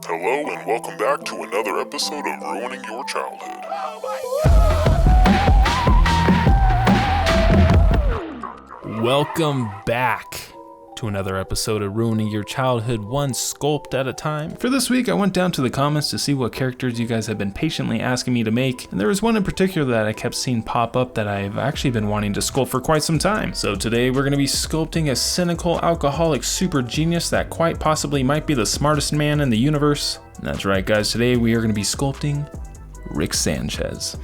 Hello and welcome back to another episode of Ruining Your Childhood. Welcome back to another episode of Ruining Your Childhood, one sculpt at a time. For this week, I went down to the comments to see what characters you guys have been patiently asking me to make, and there was one in particular that I kept seeing pop up that I've actually been wanting to sculpt for quite some time. So today we're going to be sculpting a cynical, alcoholic super genius that quite possibly might be the smartest man in the universe. And that's right, guys, today we are going to be sculpting Rick Sanchez.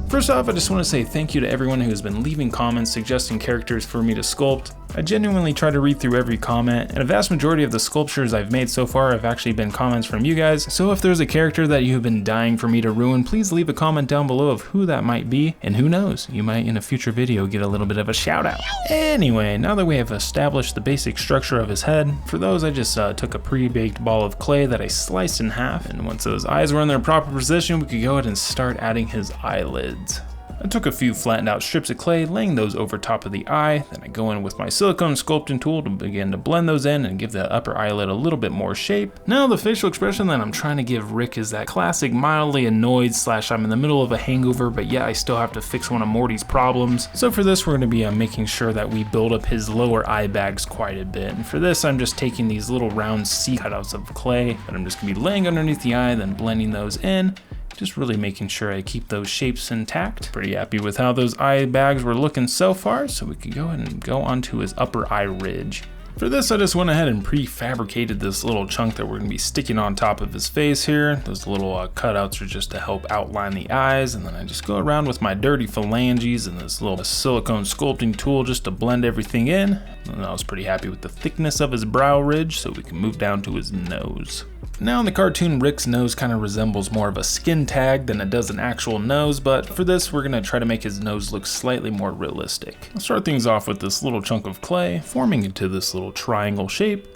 First off, I just want to say thank you to everyone who has been leaving comments suggesting characters for me to sculpt. I genuinely try to read through every comment, and a vast majority of the sculptures I've made so far have actually been comments from you guys. So if there's a character that you have been dying for me to ruin, please leave a comment down below of who that might be, and who knows, you might in a future video get a little bit of a shout out. Anyway, now that we have established the basic structure of his head, for those I just took a pre-baked ball of clay that I sliced in half, and once those eyes were in their proper position, we could go ahead and start adding his eyelids. I took a few flattened out strips of clay, laying those over top of the eye, then I go in with my silicone sculpting tool to begin to blend those in and give the upper eyelid a little bit more shape. Now the facial expression that I'm trying to give Rick is that classic mildly annoyed / I'm in the middle of a hangover, but yet I still have to fix one of Morty's problems. So for this we're going to be making sure that we build up his lower eye bags quite a bit. And for this I'm just taking these little round C cutouts of clay that I'm just going to be laying underneath the eye, then blending those in. Just really making sure I keep those shapes intact. Pretty happy with how those eye bags were looking so far, so we could go ahead and go onto his upper eye ridge. For this, I just went ahead and prefabricated this little chunk that we're going to be sticking on top of his face here. Those little cutouts are just to help outline the eyes, and then I just go around with my dirty phalanges and this little silicone sculpting tool just to blend everything in. And I was pretty happy with the thickness of his brow ridge, so we can move down to his nose. Now in the cartoon, Rick's nose kind of resembles more of a skin tag than it does an actual nose, but for this we're going to try to make his nose look slightly more realistic. I'll start things off with this little chunk of clay, forming into this little triangle shape,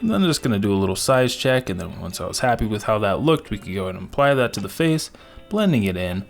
and then I'm just going to do a little size check, and then once I was happy with how that looked, we could go ahead and apply that to the face, blending it in,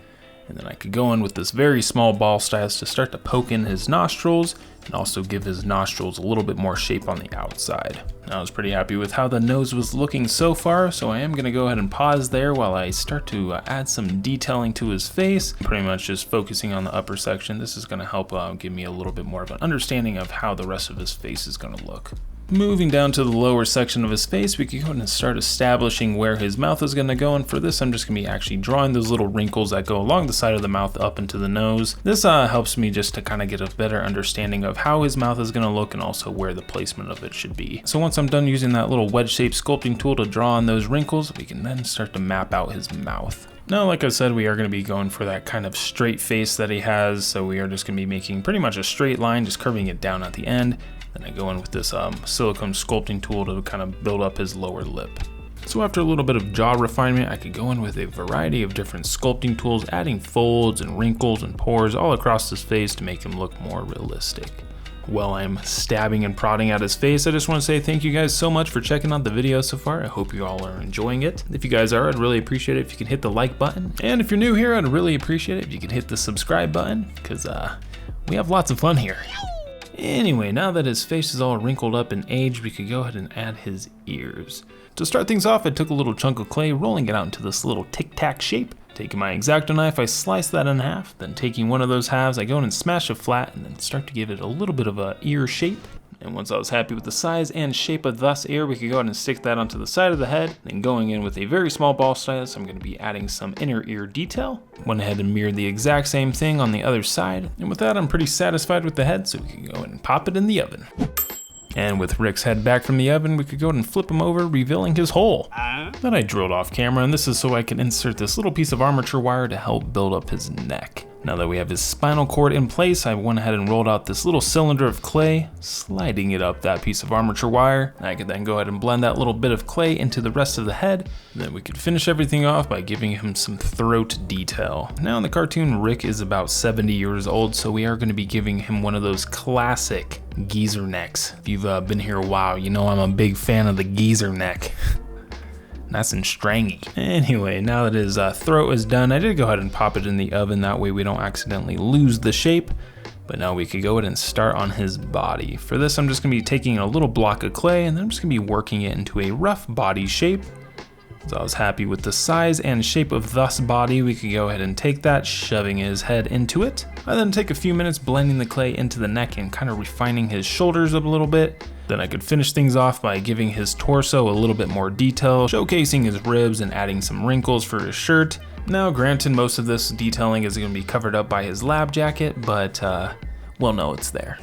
and then I could go in with this very small ball stylus to start to poke in his nostrils and also give his nostrils a little bit more shape on the outside. I was pretty happy with how the nose was looking so far, so I am going to go ahead and pause there while I start to add some detailing to his face. Pretty much just focusing on the upper section. This is going to help give me a little bit more of an understanding of how the rest of his face is going to look. Moving down to the lower section of his face, we can go ahead and start establishing where his mouth is going to go, and for this I'm just going to be actually drawing those little wrinkles that go along the side of the mouth up into the nose. This helps me just to kind of get a better understanding of how his mouth is going to look and also where the placement of it should be. So once I'm done using that little wedge-shaped sculpting tool to draw on those wrinkles, we can then start to map out his mouth. Now, like I said, we are going to be going for that kind of straight face that he has, so we are just going to be making pretty much a straight line, just curving it down at the end. Then I go in with this silicone sculpting tool to kind of build up his lower lip. So after a little bit of jaw refinement, I could go in with a variety of different sculpting tools, adding folds and wrinkles and pores all across his face to make him look more realistic. While I'm stabbing and prodding at his face, I just want to say thank you guys so much for checking out the video so far. I hope you all are enjoying it. If you guys are, I'd really appreciate it if you can hit the like button. And if you're new here, I'd really appreciate it if you can hit the subscribe button, because we have lots of fun here. Anyway, now that his face is all wrinkled up and aged, we could go ahead and add his ears. To start things off, I took a little chunk of clay, rolling it out into this little tic-tac shape. Taking my X-Acto knife, I slice that in half, then taking one of those halves, I go in and smash it flat and then start to give it a little bit of a ear shape. And once I was happy with the size and shape of this ear, we could go ahead and stick that onto the side of the head. Then going in with a very small ball stylus, I'm going to be adding some inner ear detail. Went ahead and mirrored the exact same thing on the other side. And with that, I'm pretty satisfied with the head, so we can go ahead and pop it in the oven. And with Rick's head back from the oven, we could go ahead and flip him over, revealing his hole. Then I drilled off camera, and this is so I can insert this little piece of armature wire to help build up his neck. Now that we have his spinal cord in place, I went ahead and rolled out this little cylinder of clay, sliding it up that piece of armature wire. I could then go ahead and blend that little bit of clay into the rest of the head, and then we could finish everything off by giving him some throat detail. Now in the cartoon, Rick is about 70 years old, so we are going to be giving him one of those classic geezer necks. If you've been here a while, you know I'm a big fan of the geezer neck. Nice and stringy. Anyway, now that his throat is done, I did go ahead and pop it in the oven. That way we don't accidentally lose the shape. But now we could go ahead and start on his body. For this, I'm just gonna be taking a little block of clay and then I'm just gonna be working it into a rough body shape. So I was happy with the size and shape of this body. We could go ahead and take that, shoving his head into it. I then take a few minutes blending the clay into the neck and kind of refining his shoulders up a little bit. Then I could finish things off by giving his torso a little bit more detail, showcasing his ribs and adding some wrinkles for his shirt. Now granted, most of this detailing is going to be covered up by his lab jacket, but well, no, it's there.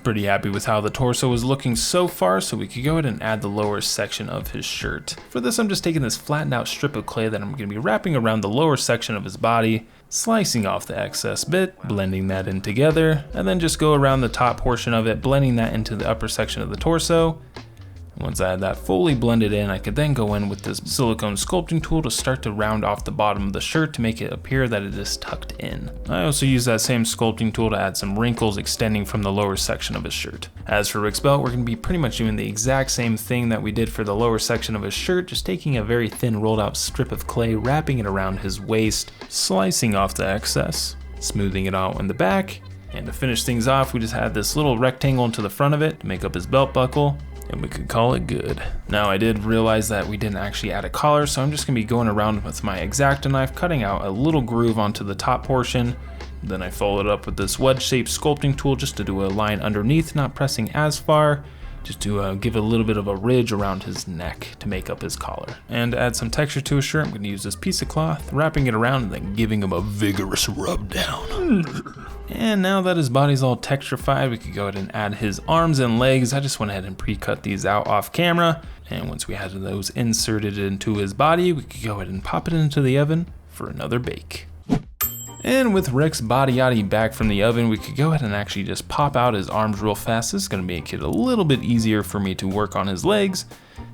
Pretty happy with how the torso is looking so far, so we could go ahead and add the lower section of his shirt. For this, I'm just taking this flattened out strip of clay that I'm going to be wrapping around the lower section of his body, slicing off the excess bit, blending that in together, and then just go around the top portion of it, blending that into the upper section of the torso. Once I had that fully blended in, I could then go in with this silicone sculpting tool to start to round off the bottom of the shirt to make it appear that it is tucked in. I also use that same sculpting tool to add some wrinkles extending from the lower section of his shirt. As for Rick's belt, we're going to be pretty much doing the exact same thing that we did for the lower section of his shirt, just taking a very thin rolled out strip of clay, wrapping it around his waist, slicing off the excess, smoothing it out in the back, and to finish things off, we just add this little rectangle into the front of it to make up his belt buckle, and we could call it good. Now I did realize that we didn't actually add a collar, so I'm just gonna be going around with my X-Acto knife, cutting out a little groove onto the top portion. Then I followed up with this wedge-shaped sculpting tool just to do a line underneath, not pressing as far, just to give a little bit of a ridge around his neck to make up his collar. And to add some texture to his shirt, I'm gonna use this piece of cloth, wrapping it around and then giving him a vigorous rub down. And now that his body's all texturified, we could go ahead and add his arms and legs. I just went ahead and pre-cut these out off camera. And once we had those inserted into his body, we could go ahead and pop it into the oven for another bake. And with Rick's body yachty back from the oven, we could go ahead and actually just pop out his arms real fast. This is gonna make it a little bit easier for me to work on his legs.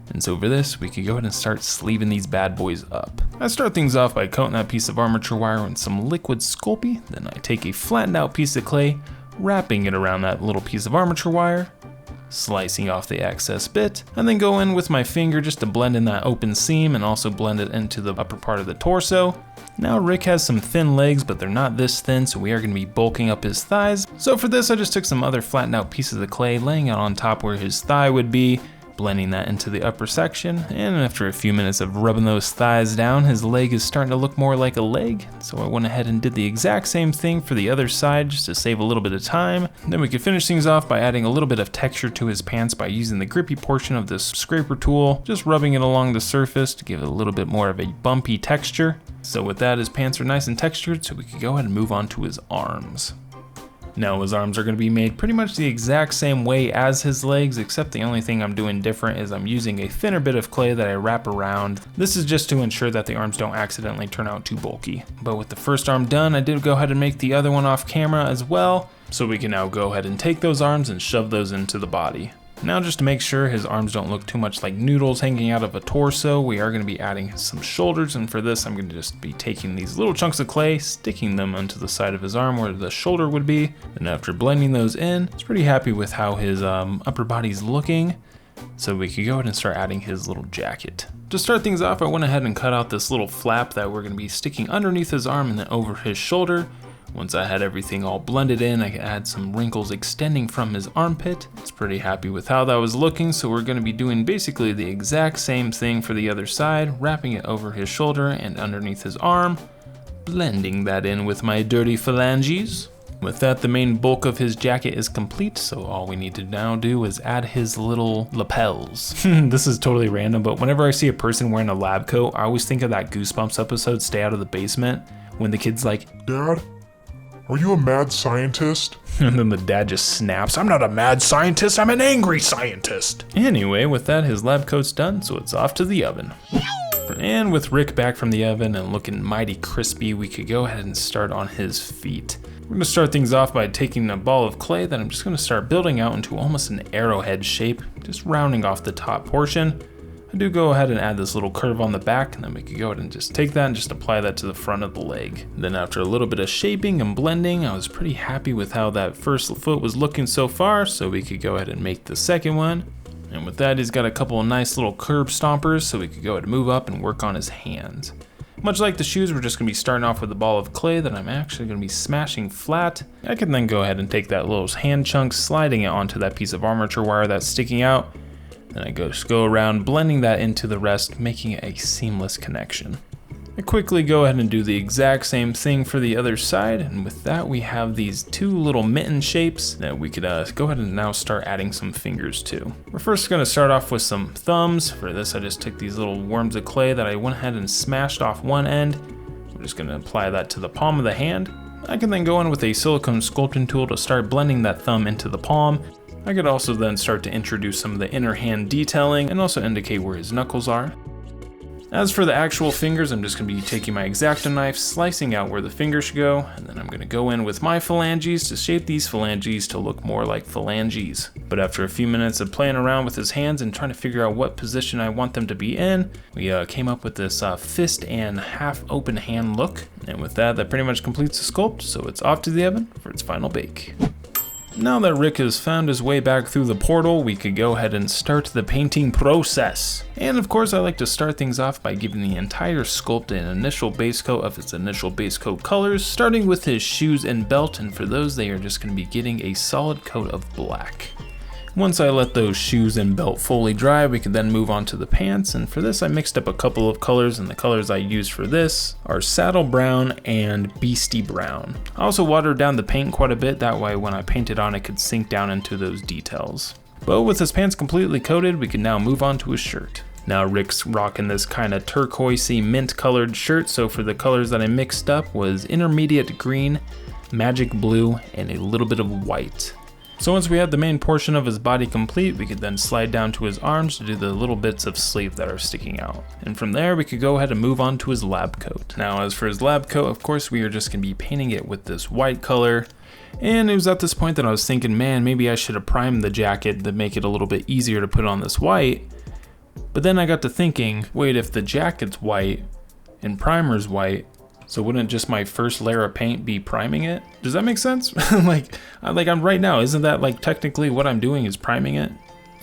And so for this, we could go ahead and start sleeving these bad boys up. I start things off by coating that piece of armature wire in some liquid SCULPT. Then I take a flattened out piece of clay, wrapping it around that little piece of armature wire, slicing off the excess bit, and then go in with my finger just to blend in that open seam and also blend it into the upper part of the torso. Now Rick has some thin legs, but they're not this thin, so we are gonna be bulking up his thighs. So for this, I just took some other flattened out pieces of clay, laying it on top where his thigh would be, blending that into the upper section, and after a few minutes of rubbing those thighs down, his leg is starting to look more like a leg. So I went ahead and did the exact same thing for the other side just to save a little bit of time. Then we could finish things off by adding a little bit of texture to his pants by using the grippy portion of this scraper tool, just rubbing it along the surface to give it a little bit more of a bumpy texture. So with that, his pants are nice and textured, so we could go ahead and move on to his arms. Now his arms are going to be made pretty much the exact same way as his legs, except the only thing I'm doing different is I'm using a thinner bit of clay that I wrap around. This is just to ensure that the arms don't accidentally turn out too bulky. But with the first arm done, I did go ahead and make the other one off camera as well, so we can now go ahead and take those arms and shove those into the body. Now just to make sure his arms don't look too much like noodles hanging out of a torso, we are going to be adding some shoulders, and for this I'm going to just be taking these little chunks of clay, sticking them onto the side of his arm where the shoulder would be, and after blending those in, I was pretty happy with how his upper body's looking, so we could go ahead and start adding his little jacket. To start things off, I went ahead and cut out this little flap that we're going to be sticking underneath his arm and then over his shoulder. Once I had everything all blended in, I could add some wrinkles extending from his armpit. I was pretty happy with how that was looking, so we're going to be doing basically the exact same thing for the other side, wrapping it over his shoulder and underneath his arm, blending that in with my dirty phalanges. With that, the main bulk of his jacket is complete, so all we need to now do is add his little lapels. This is totally random, but whenever I see a person wearing a lab coat, I always think of that Goosebumps episode, Stay Out of the Basement, when the kid's like, Dad, are you a mad scientist? And then the dad just snaps, I'm not a mad scientist, I'm an angry scientist. Anyway, with that, his lab coat's done, so it's off to the oven. And with Rick back from the oven and looking mighty crispy, we could go ahead and start on his feet. We're gonna start things off by taking a ball of clay that I'm just gonna start building out into almost an arrowhead shape, just rounding off the top portion. I do go ahead and add this little curve on the back, and then we could go ahead and just take that and just apply that to the front of the leg. Then after a little bit of shaping and blending, I was pretty happy with how that first foot was looking so far, so we could go ahead and make the second one. And with that, he's got a couple of nice little curb stompers, so we could go ahead and move up and work on his hands. Much like the shoes, we're just gonna be starting off with a ball of clay that I'm actually gonna be smashing flat. I can then go ahead and take that little hand chunk, sliding it onto that piece of armature wire that's sticking out, Then I just go around blending that into the rest, making it a seamless connection. I quickly go ahead and do the exact same thing for the other side, and with that we have these two little mitten shapes that we could go ahead and now start adding some fingers to. We're first going to start off with some thumbs. For this I just took these little worms of clay that I went ahead and smashed off one end. We're just going to apply that to the palm of the hand. I can then go in with a silicone sculpting tool to start blending that thumb into the palm. I could also then start to introduce some of the inner hand detailing and also indicate where his knuckles are. As for the actual fingers, I'm just going to be taking my X-Acto knife, slicing out where the fingers should go, and then I'm going to go in with my phalanges to shape these phalanges to look more like phalanges. But after a few minutes of playing around with his hands and trying to figure out what position I want them to be in, we came up with this fist and half open hand look. And with that pretty much completes the sculpt, so it's off to the oven for its final bake. Now that Rick has found his way back through the portal, we could go ahead and start the painting process. And of course I like to start things off by giving the entire sculpt an initial base coat of its initial base coat colors, starting with his shoes and belt, and for those they are just going to be getting a solid coat of black. Once I let those shoes and belt fully dry, we can then move on to the pants, and for this I mixed up a couple of colors, and the colors I used for this are saddle brown and beastie brown. I also watered down the paint quite a bit, that way when I painted on it could sink down into those details. But with his pants completely coated, we can now move on to his shirt. Now Rick's rocking this kind of turquoisey mint colored shirt, so for the colors that I mixed up was intermediate green, magic blue, and a little bit of white. So once we had the main portion of his body complete, we could then slide down to his arms to do the little bits of sleeve that are sticking out. And from there, we could go ahead and move on to his lab coat. Now, as for his lab coat, of course, we are just gonna be painting it with this white color. And it was at this point that I was thinking, man, maybe I should have primed the jacket to make it a little bit easier to put on this white. But then I got to thinking, wait, if the jacket's white and primer's white, so wouldn't just my first layer of paint be priming it? Does that make sense? like I'm right now, isn't that like technically what I'm doing is priming it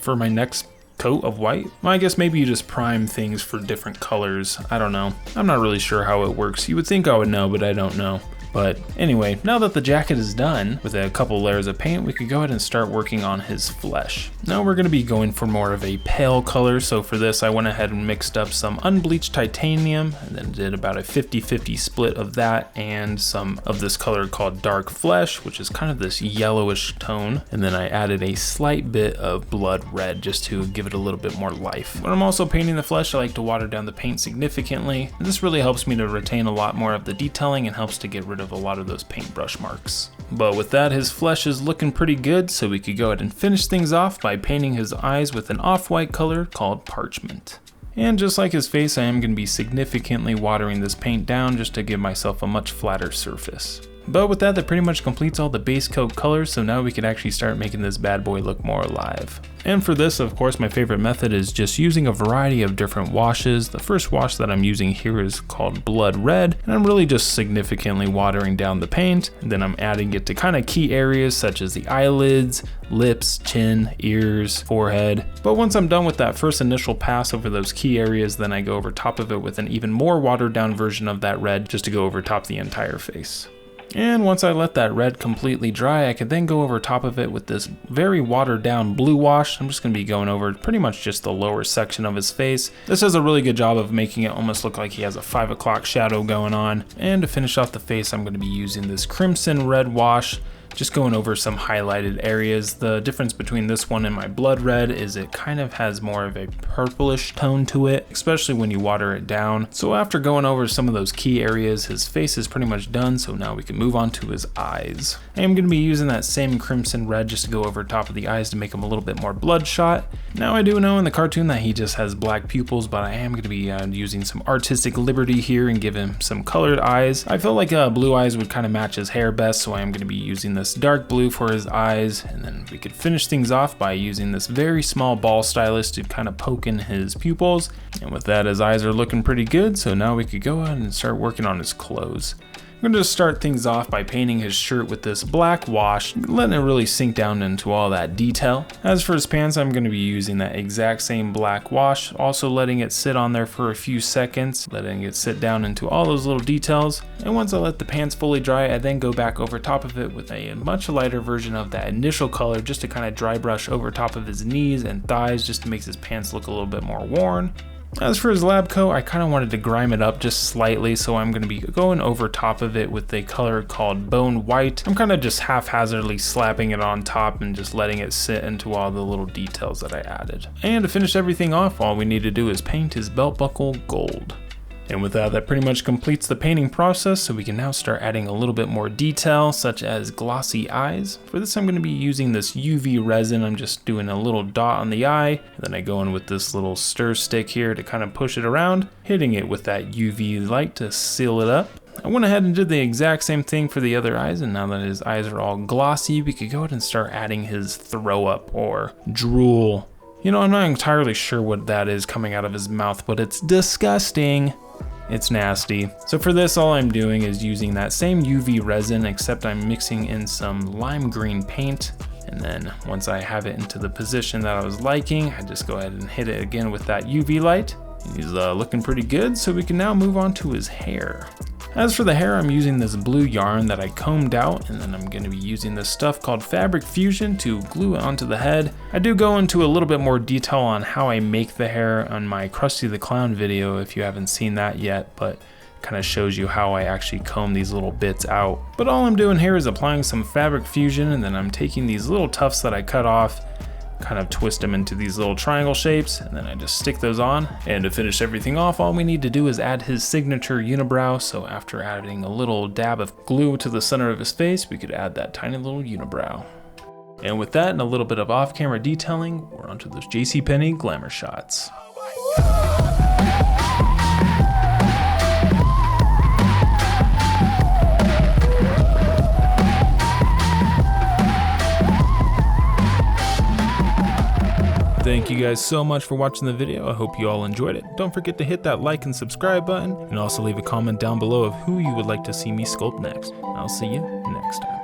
for my next coat of white? Well, I guess maybe you just prime things for different colors. I don't know. I'm not really sure how it works. You would think I would know, but I don't know. But anyway, now that the jacket is done with a couple layers of paint, we could go ahead and start working on his flesh. Now we're going to be going for more of a pale color, so for this I went ahead and mixed up some unbleached titanium and then did about a 50-50 split of that and some of this color called dark flesh, which is kind of this yellowish tone, and then I added a slight bit of blood red just to give it a little bit more life. When I'm also painting the flesh, I like to water down the paint significantly, and this really helps me to retain a lot more of the detailing and helps to get rid of a lot of those paintbrush marks. But with that, his flesh is looking pretty good, so we could go ahead and finish things off by painting his eyes with an off-white color called parchment. And just like his face, I am going to be significantly watering this paint down just to give myself a much flatter surface. But with that pretty much completes all the base coat colors, so now we can actually start making this bad boy look more alive. And for this, of course, my favorite method is just using a variety of different washes. The first wash that I'm using here is called Blood Red, and I'm really just significantly watering down the paint, and then I'm adding it to kind of key areas such as the eyelids, lips, chin, ears, forehead. But once I'm done with that first initial pass over those key areas, then I go over top of it with an even more watered down version of that red just to go over top the entire face. And once I let that red completely dry, I could then go over top of it with this very watered down blue wash. I'm just going to be going over pretty much just the lower section of his face. This does a really good job of making it almost look like he has a 5 o'clock shadow going on. And to finish off the face, I'm going to be using this crimson red wash, just going over some highlighted areas. The difference between this one and my blood red is it kind of has more of a purplish tone to it, especially when you water it down. So after going over some of those key areas, his face is pretty much done, so now we can move on to his eyes. I am going to be using that same crimson red just to go over top of the eyes to make them a little bit more bloodshot. Now I do know in the cartoon that he just has black pupils, but I am going to be using some artistic liberty here and give him some colored eyes. I felt like blue eyes would kind of match his hair best, so I am going to be using this dark blue for his eyes, and then we could finish things off by using this very small ball stylus to kind of poke in his pupils. And with that, his eyes are looking pretty good, so now we could go ahead and start working on his clothes. I'm going to just start things off by painting his shirt with this black wash, letting it really sink down into all that detail. As for his pants, I'm going to be using that exact same black wash, also letting it sit on there for a few seconds, letting it sit down into all those little details. And once I let the pants fully dry, I then go back over top of it with a much lighter version of that initial color just to kind of dry brush over top of his knees and thighs just to make his pants look a little bit more worn. As for his lab coat, I kind of wanted to grime it up just slightly, so I'm going to be going over top of it with a color called Bone White. I'm kind of just haphazardly slapping it on top and just letting it sit into all the little details that I added. And to finish everything off, all we need to do is paint his belt buckle gold. And with that pretty much completes the painting process, so we can now start adding a little bit more detail, such as glossy eyes. For this, I'm going to be using this UV resin. I'm just doing a little dot on the eye, and then I go in with this little stir stick here to kind of push it around, hitting it with that UV light to seal it up. I went ahead and did the exact same thing for the other eyes, and now that his eyes are all glossy, we could go ahead and start adding his throw up or drool. You know, I'm not entirely sure what that is coming out of his mouth, but it's disgusting. It's nasty. So for this, all I'm doing is using that same UV resin, except I'm mixing in some lime green paint. And then once I have it into the position that I was liking, I just go ahead and hit it again with that UV light. He's looking pretty good, so we can now move on to his hair. As for the hair, I'm using this blue yarn that I combed out, and then I'm going to be using this stuff called Fabric Fusion to glue it onto the head. I do go into a little bit more detail on how I make the hair on my Krusty the Clown video if you haven't seen that yet, but kind of shows you how I actually comb these little bits out. But all I'm doing here is applying some Fabric Fusion, and then I'm taking these little tufts that I cut off, kind of twist them into these little triangle shapes, and then I just stick those on. And to finish everything off, all we need to do is add his signature unibrow. So after adding a little dab of glue to the center of his face, we could add that tiny little unibrow. And with that and a little bit of off-camera detailing, we're onto those JCPenney glamour shots. Thank you guys so much for watching the video. I hope you all enjoyed it. Don't forget to hit that like and subscribe button, and also leave a comment down below of who you would like to see me sculpt next. I'll see you next time.